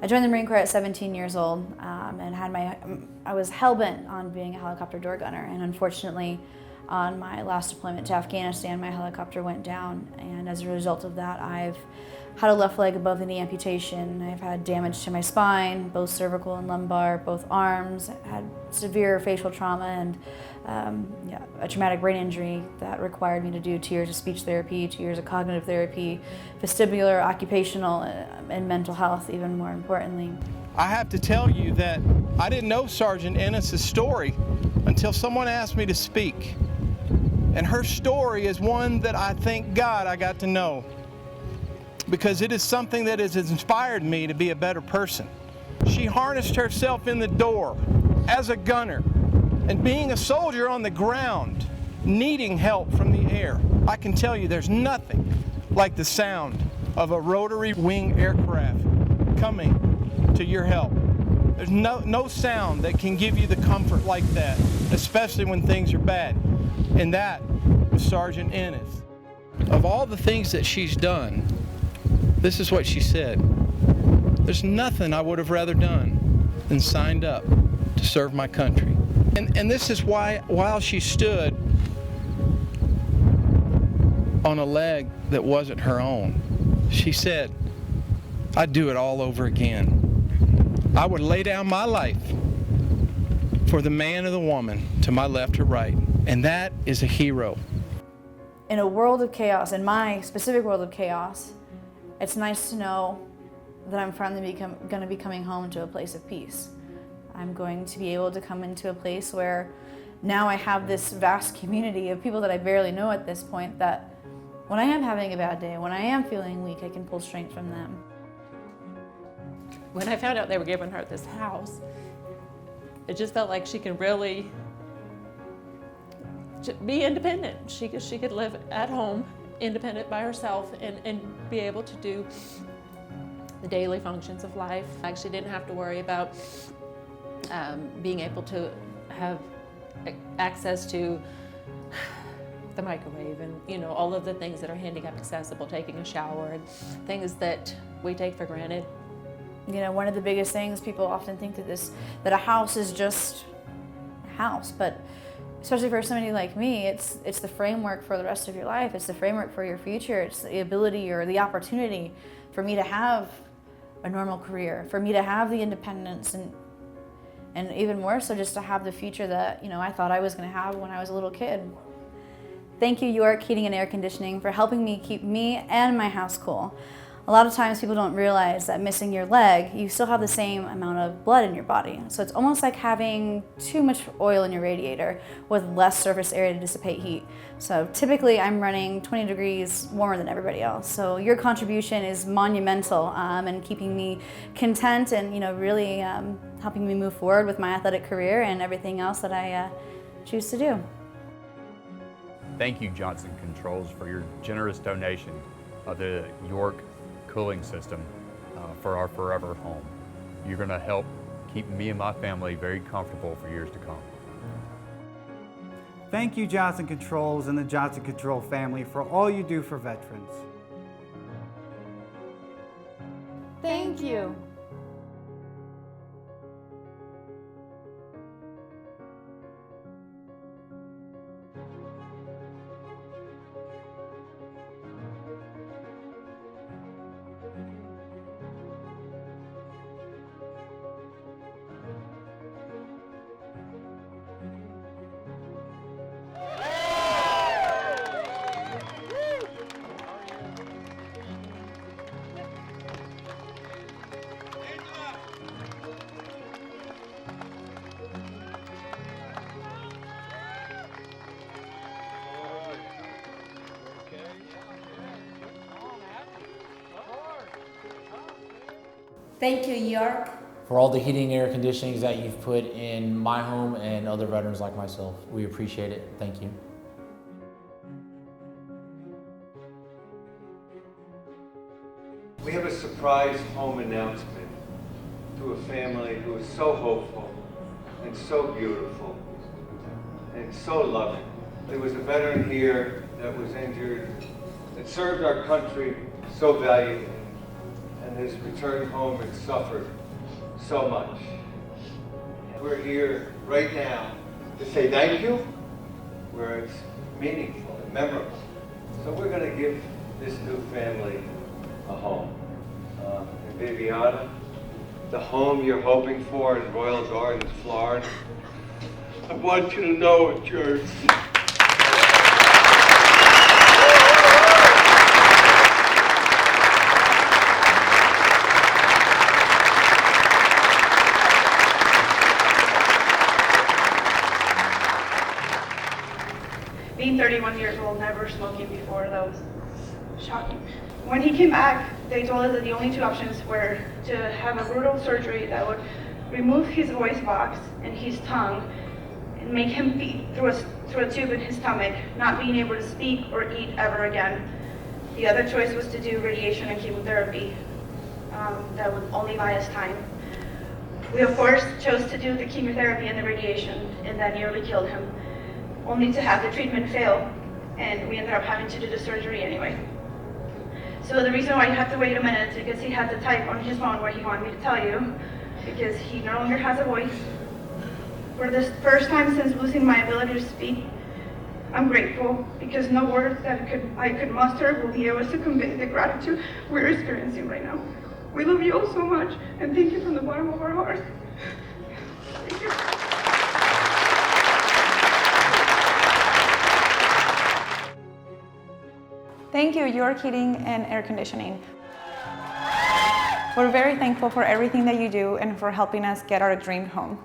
I joined the Marine Corps at 17 years old and I was hell-bent on being a helicopter door gunner, and unfortunately on my last deployment to Afghanistan my helicopter went down, and as a result of that I've had a left leg above the knee amputation, I've had damage to my spine, both cervical and lumbar, both arms, I had severe facial trauma and a traumatic brain injury that required me to do 2 years of speech therapy, 2 years of cognitive therapy, vestibular, occupational, and mental health, even more importantly. I have to tell you that I didn't know Sergeant Ennis' story until someone asked me to speak. And her story is one that I thank God I got to know, because it is something that has inspired me to be a better person. She harnessed herself in the door as a gunner, and being a soldier on the ground, needing help from the air. I can tell you there's nothing like the sound of a rotary wing aircraft coming to your help. There's no sound that can give you the comfort like that, especially when things are bad. And that was Sergeant Ennis. Of all the things that she's done, this is what she said: there's nothing I would have rather done than signed up to serve my country. And this is why, while she stood on a leg that wasn't her own, she said, I'd do it all over again. I would lay down my life for the man or the woman to my left or right. And that is a hero. In a world of chaos, in my specific world of chaos, it's nice to know that I'm finally going to be coming home to a place of peace. I'm going to be able to come into a place where now I have this vast community of people that I barely know at this point, that when I am having a bad day, when I am feeling weak, I can pull strength from them. When I found out they were giving her this house, it just felt like she could really be independent. She could live at home, independent by herself, and be able to do the daily functions of life. Like, she didn't have to worry about being able to have access to the microwave and all of the things that are handicap accessible, taking a shower, and things that we take for granted. One of the biggest things, people often think that a house is just a house, but especially for somebody like me, it's the framework for the rest of your life. It's the framework for your future. It's the ability or the opportunity for me to have a normal career, for me to have the independence, and even more so just to have the future that I thought I was going to have when I was a little kid. Thank you, York Heating and Air Conditioning, for helping me keep me and my house cool. A lot of times people don't realize that missing your leg, you still have the same amount of blood in your body. So it's almost like having too much oil in your radiator with less surface area to dissipate heat. So typically I'm running 20 degrees warmer than everybody else. So your contribution is monumental in keeping me content and really helping me move forward with my athletic career and everything else that I choose to do. Thank you, Johnson Controls, for your generous donation of the York cooling system for our forever home. You're going to help keep me and my family very comfortable for years to come. Thank you, Johnson Controls and the Johnson Control family, for all you do for veterans. Thank you. Thank you, York. For all the heating and air conditionings that you've put in my home and other veterans like myself. We appreciate it. Thank you. We have a surprise home announcement to a family who is so hopeful and so beautiful and so loving. There was a veteran here that was injured, that served our country so valiantly, and and his return home had suffered so much. We're here right now to say thank you, where it's meaningful and memorable. So we're going to give this new family a home. And Viviana, the home you're hoping for in Royal Gardens, Florida, I want you to know it's yours. Being 31 years old, never smoking before, that was shocking. When he came back, they told us that the only two options were to have a brutal surgery that would remove his voice box and his tongue and make him feed through a tube in his stomach, not being able to speak or eat ever again. The other choice was to do radiation and chemotherapy. That would only buy us time. We, of course, chose to do the chemotherapy and the radiation, and that nearly killed him, only to have the treatment fail, and we ended up having to do the surgery anyway. So the reason why you have to wait a minute is because he had to type on his phone what he wanted me to tell you, because he no longer has a voice. For the first time since losing my ability to speak, I'm grateful, because no words that I could muster will be able to convey the gratitude we're experiencing right now. We love you all so much, and thank you from the bottom of our hearts. Thank you. Thank you, York Heating and Air Conditioning. We're very thankful for everything that you do and for helping us get our dream home.